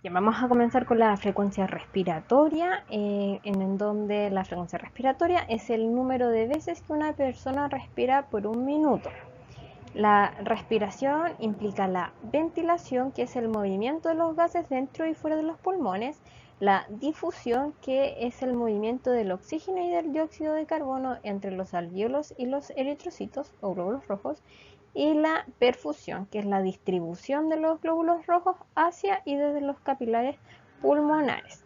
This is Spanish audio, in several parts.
Bien, vamos a comenzar con la frecuencia respiratoria, en donde la frecuencia respiratoria es el número de veces que una persona respira por un minuto. La respiración implica la ventilación, que es el movimiento de los gases dentro y fuera de los pulmones, la difusión, que es el movimiento del oxígeno y del dióxido de carbono entre los alvéolos y los eritrocitos o glóbulos rojos, y la perfusión, que es la distribución de los glóbulos rojos hacia y desde los capilares pulmonares.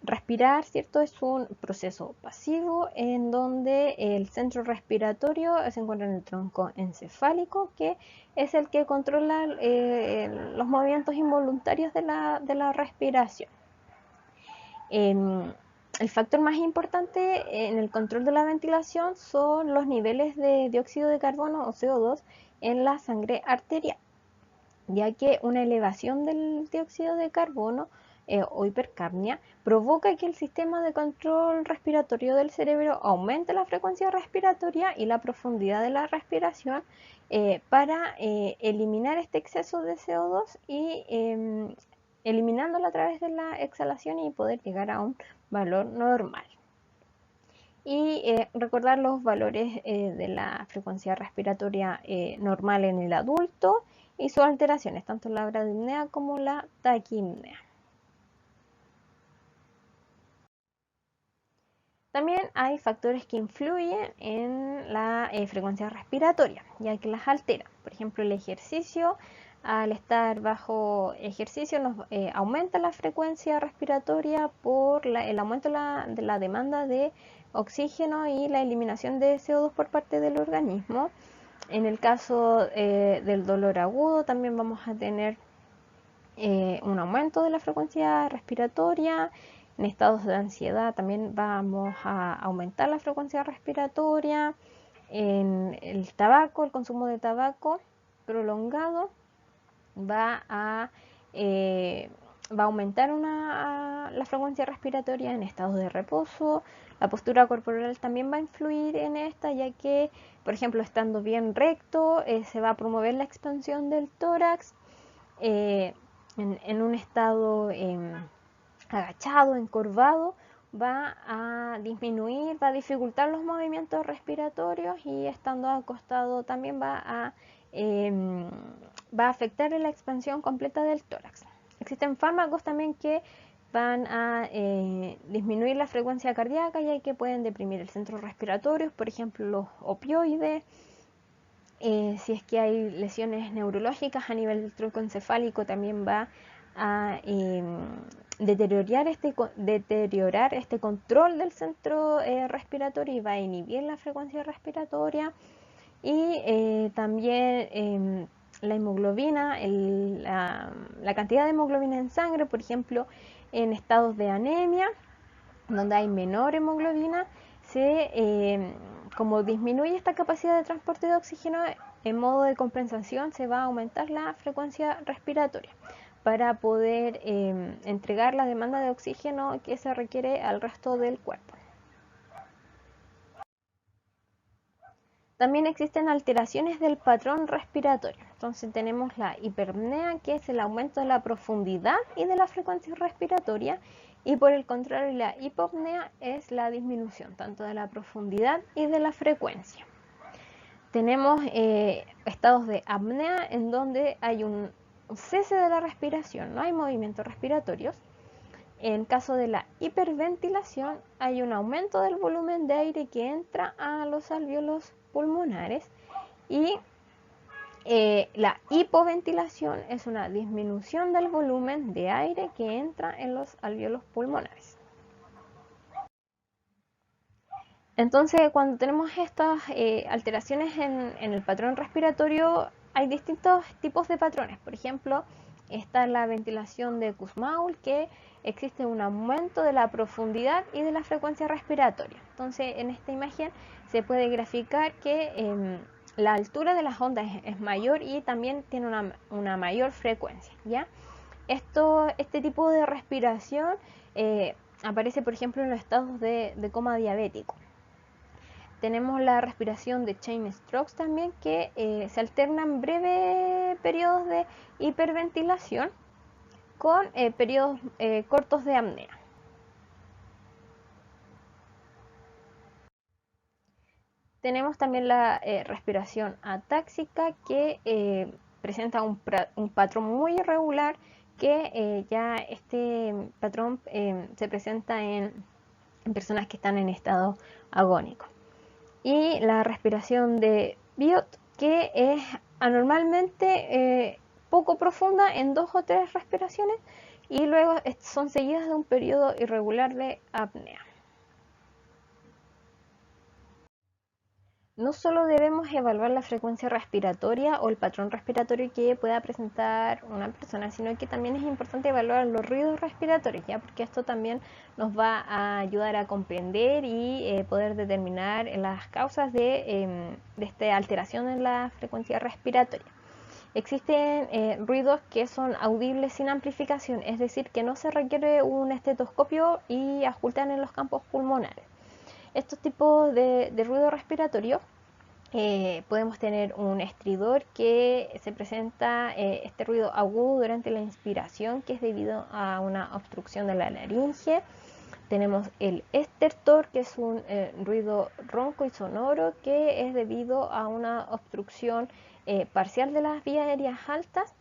Respirar, ¿cierto? Es un proceso pasivo en donde el centro respiratorio se encuentra en el tronco encefálico, que es el que controla los movimientos involuntarios de la respiración. El factor más importante en el control de la ventilación son los niveles de dióxido de carbono o CO2 en la sangre arterial, ya que una elevación del dióxido de carbono o hipercapnia provoca que el sistema de control respiratorio del cerebro aumente la frecuencia respiratoria y la profundidad de la respiración para eliminar este exceso de CO2 y eliminándolo a través de la exhalación y poder llegar a un valor normal. Y recordar los valores de la frecuencia respiratoria normal en el adulto y sus alteraciones, tanto la bradipnea como la taquipnea. También hay factores que influyen en la frecuencia respiratoria, ya que las alteran. Por ejemplo, el ejercicio, al estar bajo ejercicio, nos aumenta la frecuencia respiratoria por el aumento de la demanda de oxígeno y la eliminación de CO2 por parte del organismo. En el caso del dolor agudo, también vamos a tener un aumento de la frecuencia respiratoria. En estados de ansiedad también vamos a aumentar la frecuencia respiratoria. En el tabaco, el consumo de tabaco prolongado va a aumentar la frecuencia respiratoria en estados de reposo. La postura corporal también va a influir en esta, ya que, por ejemplo, estando bien recto, se va a promover la expansión del tórax. En un estado agachado, encorvado, va a disminuir, va a dificultar los movimientos respiratorios, y estando acostado también va a afectar la expansión completa del tórax. Existen fármacos también que van a disminuir la frecuencia cardíaca, ya que pueden deprimir el centro respiratorio, por ejemplo los opioides. Si es que hay lesiones neurológicas a nivel del tronco encefálico, también va a deteriorar este control del centro respiratorio y va a inhibir la frecuencia respiratoria. Y también la hemoglobina, la cantidad de hemoglobina en sangre, por ejemplo, en estados de anemia, donde hay menor hemoglobina, como disminuye esta capacidad de transporte de oxígeno, en modo de compensación se va a aumentar la frecuencia respiratoria para poder entregar la demanda de oxígeno que se requiere al resto del cuerpo. También existen alteraciones del patrón respiratorio. Entonces tenemos la hiperpnea, que es el aumento de la profundidad y de la frecuencia respiratoria, y por el contrario la hipopnea es la disminución tanto de la profundidad y de la frecuencia. Tenemos estados de apnea en donde hay un cese de la respiración, no hay movimientos respiratorios. En caso de la hiperventilación hay un aumento del volumen de aire que entra a los alvéolos pulmonares, y la hipoventilación es una disminución del volumen de aire que entra en los alvéolos pulmonares. Entonces, cuando tenemos estas alteraciones en el patrón respiratorio, hay distintos tipos de patrones. Por ejemplo, está la ventilación de Kussmaul, que existe un aumento de la profundidad y de la frecuencia respiratoria. Entonces, en esta imagen se puede graficar que la altura de las ondas es mayor y también tiene una mayor frecuencia, ¿ya? Este tipo de respiración aparece, por ejemplo, en los estados de coma diabético. Tenemos la respiración de Cheyne-Stokes también, que se alternan breves periodos de hiperventilación con periodos cortos de apnea. Tenemos también la respiración atáxica, que presenta un patrón muy irregular, que ya este patrón se presenta en personas que están en estado agónico. Y la respiración de Biot, que es anormalmente poco profunda en 2 o 3 respiraciones, y luego son seguidas de un periodo irregular de apnea. No solo debemos evaluar la frecuencia respiratoria o el patrón respiratorio que pueda presentar una persona, sino que también es importante evaluar los ruidos respiratorios, ¿ya? Porque esto también nos va a ayudar a comprender y poder determinar las causas de esta alteración en la frecuencia respiratoria. Existen ruidos que son audibles sin amplificación, es decir, que no se requiere un estetoscopio y auscultan en los campos pulmonares. Estos tipos de ruido respiratorio, podemos tener un estridor que se presenta este ruido agudo durante la inspiración, que es debido a una obstrucción de la laringe. Tenemos el estertor, que es un ruido ronco y sonoro, que es debido a una obstrucción parcial de las vías aéreas altas,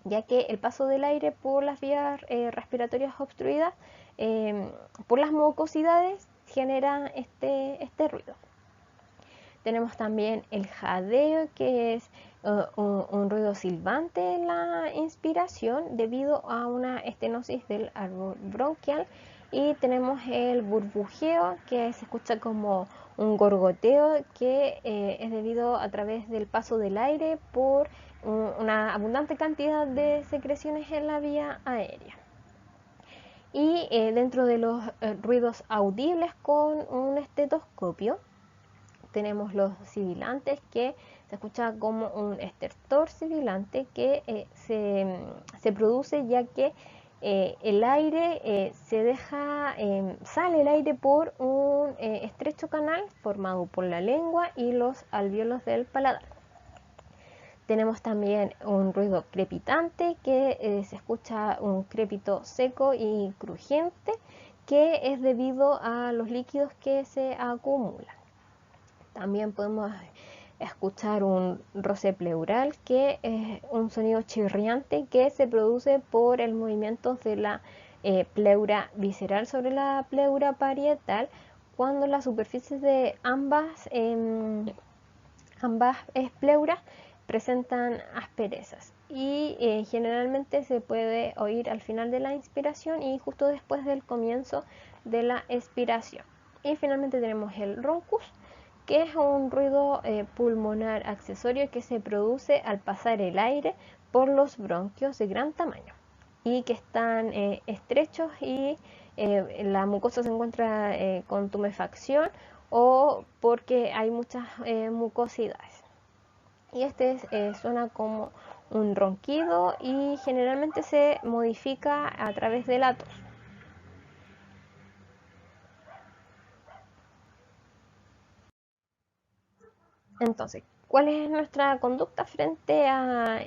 ya que el paso del aire por las vías respiratorias obstruidas por las mucosidades genera este ruido. Tenemos también el jadeo, que es un ruido silbante en la inspiración debido a una estenosis del árbol bronquial. Y tenemos el burbujeo, que se escucha como un gorgoteo, que es debido a través del paso del aire por una abundante cantidad de secreciones en la vía aérea. Y dentro de los ruidos audibles con un estetoscopio, tenemos los sibilantes, que se escucha como un estertor sibilante que se produce ya que el aire sale el aire por un estrecho canal formado por la lengua y los alvéolos del paladar. Tenemos también un ruido crepitante, que se escucha un crépito seco y crujiente, que es debido a los líquidos que se acumulan. También podemos escuchar un roce pleural, que es un sonido chirriante que se produce por el movimiento de la pleura visceral sobre la pleura parietal, cuando las superficies de ambas pleuras presentan asperezas, y generalmente se puede oír al final de la inspiración y justo después del comienzo de la expiración. Y finalmente tenemos el roncus, que es un ruido pulmonar accesorio que se produce al pasar el aire por los bronquios de gran tamaño y que están estrechos, y la mucosa se encuentra con tumefacción o porque hay muchas mucosidades. Y suena como un ronquido y generalmente se modifica a través de la tos. Entonces, ¿cuál es nuestra conducta frente a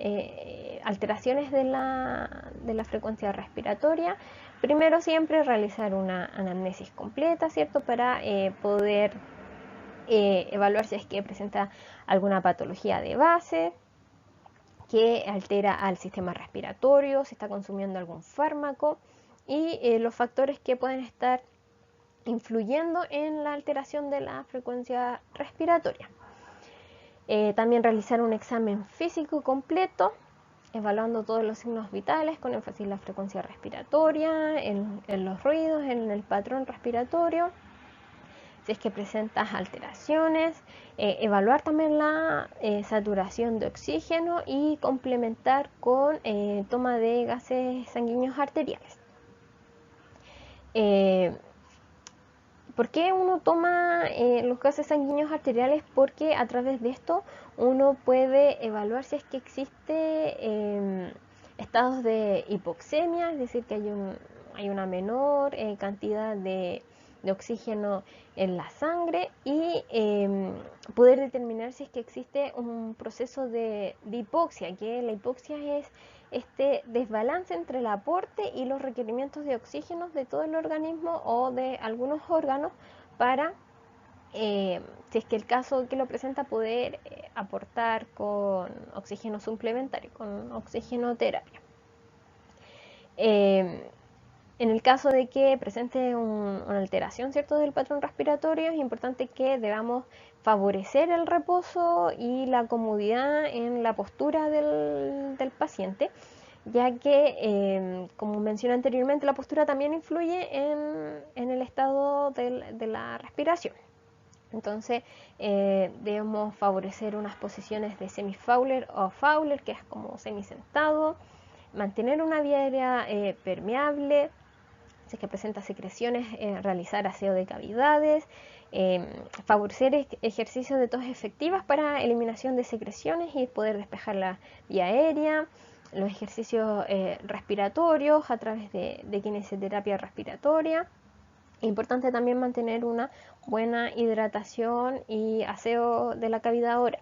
alteraciones de la frecuencia respiratoria? Primero, siempre realizar una anamnesis completa, ¿cierto? Para poder evaluar si es que presenta alguna patología de base que altera al sistema respiratorio, si está consumiendo algún fármaco, y los factores que pueden estar influyendo en la alteración de la frecuencia respiratoria. También realizar un examen físico completo, evaluando todos los signos vitales, con énfasis en la frecuencia respiratoria, en los ruidos, en el patrón respiratorio, si es que presentas alteraciones, evaluar también la saturación de oxígeno y complementar con toma de gases sanguíneos arteriales. ¿Por qué uno toma los gases sanguíneos arteriales? Porque a través de esto uno puede evaluar si es que existe estados de hipoxemia, es decir, que hay una menor cantidad de de oxígeno en la sangre y poder determinar si es que existe un proceso de hipoxia, que la hipoxia es este desbalance entre el aporte y los requerimientos de oxígeno de todo el organismo o de algunos órganos para, si es que el caso que lo presenta, poder aportar con oxígeno suplementario, con oxigenoterapia. En el caso de que presente una alteración, ¿cierto?, del patrón respiratorio, es importante que debamos favorecer el reposo y la comodidad en la postura del paciente, ya que, como mencioné anteriormente, la postura también influye en el estado de la respiración. Entonces, debemos favorecer unas posiciones de semi-Fowler o Fowler, que es como semisentado, mantener una vía aérea permeable. Si es que presenta secreciones, realizar aseo de cavidades, favorecer ejercicios de tos efectivas para eliminación de secreciones y poder despejar la vía aérea, los ejercicios respiratorios a través de kinesioterapia respiratoria. Importante también mantener una buena hidratación y aseo de la cavidad oral.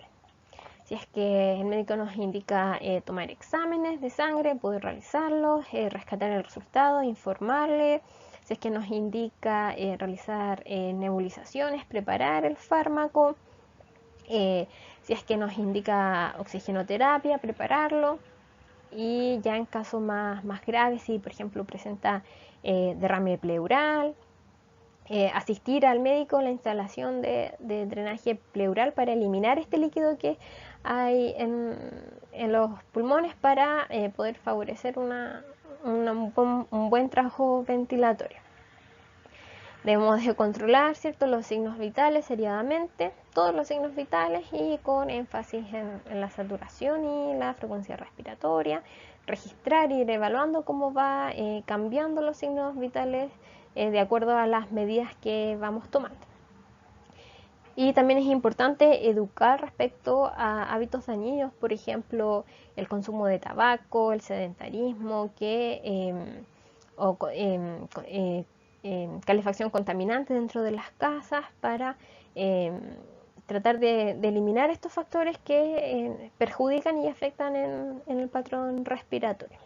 Si es que el médico nos indica tomar exámenes de sangre, poder realizarlos, rescatar el resultado, informarle. Si es que nos indica realizar nebulizaciones, preparar el fármaco. Si es que nos indica oxigenoterapia, prepararlo. Y ya en casos más graves, si por ejemplo presenta derrame pleural, asistir al médico en la instalación de drenaje pleural para eliminar este líquido que hay en los pulmones para poder favorecer un buen trabajo ventilatorio. Debemos de controlar, ¿cierto?, los signos vitales seriadamente, todos los signos vitales, y con énfasis en la saturación y la frecuencia respiratoria, registrar y ir evaluando cómo va cambiando los signos vitales de acuerdo a las medidas que vamos tomando. Y también es importante educar respecto a hábitos dañinos, por ejemplo, el consumo de tabaco, el sedentarismo, calefacción contaminante dentro de las casas, para tratar de eliminar estos factores que perjudican y afectan en el patrón respiratorio.